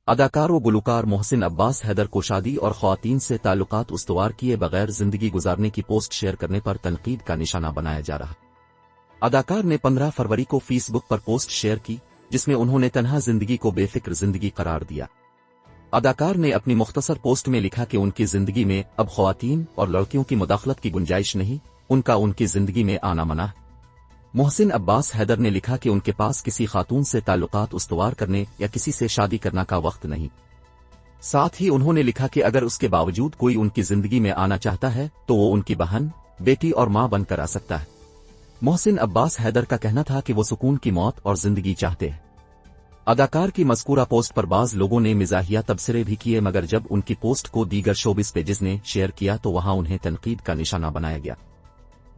اداکار و گلوکار محسن عباس حیدر کو شادی اور خواتین سے تعلقات استوار کیے بغیر زندگی گزارنے کی پوسٹ شیئر کرنے پر تنقید کا نشانہ بنایا جا رہا۔ اداکار نے 15 فروری کو فیس بک پر پوسٹ شیئر کی جس میں انہوں نے تنہا زندگی کو بے فکر زندگی قرار دیا۔ اداکار نے اپنی مختصر پوسٹ میں لکھا کہ ان کی زندگی میں اب خواتین اور لڑکیوں کی مداخلت کی گنجائش نہیں، ان کی زندگی میں آنا منع ہے۔ محسن عباس حیدر نے لکھا کہ ان کے پاس کسی خاتون سے تعلقات استوار کرنے یا کسی سے شادی کرنا کا وقت نہیں۔ ساتھ ہی انہوں نے لکھا کہ اگر اس کے باوجود کوئی ان کی زندگی میں آنا چاہتا ہے تو وہ ان کی بہن، بیٹی اور ماں بن کر آ سکتا ہے۔ محسن عباس حیدر کا کہنا تھا کہ وہ سکون کی موت اور زندگی چاہتے ہیں۔ اداکار کی مذکورہ پوسٹ پر بعض لوگوں نے مزاحیہ تبصرے بھی کیے، مگر جب ان کی پوسٹ کو دیگر شوبز پیجز نے شیئر کیا تو وہاں انہیں تنقید کا نشانہ بنایا گیا۔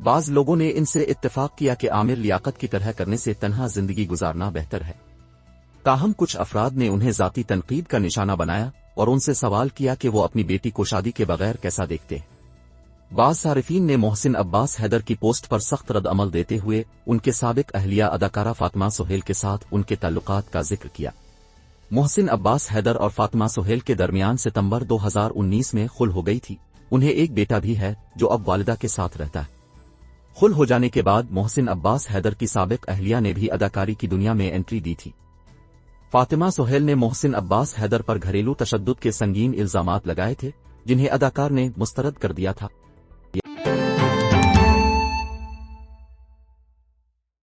بعض لوگوں نے ان سے اتفاق کیا کہ عامر لیاقت کی طرح کرنے سے تنہا زندگی گزارنا بہتر ہے۔ تاہم کچھ افراد نے انہیں ذاتی تنقید کا نشانہ بنایا اور ان سے سوال کیا کہ وہ اپنی بیٹی کو شادی کے بغیر کیسا دیکھتے ہیں۔ بعض صارفین نے محسن عباس حیدر کی پوسٹ پر سخت رد عمل دیتے ہوئے ان کے سابق اہلیہ اداکارہ فاطمہ سہیل کے ساتھ ان کے تعلقات کا ذکر کیا۔ محسن عباس حیدر اور فاطمہ سہیل کے درمیان ستمبر 2019 میں خلع ہو گئی تھی۔ انہیں ایک بیٹا بھی ہے جو اب والدہ کے ساتھ رہتا ہے۔ خلع ہو جانے کے بعد محسن عباس حیدر کی سابق اہلیہ نے بھی اداکاری کی دنیا میں انٹری دی تھی۔ فاطمہ سہیل نے محسن عباس حیدر پر گھریلو تشدد کے سنگین الزامات لگائے تھے جنہیں اداکار نے مسترد کر دیا تھا۔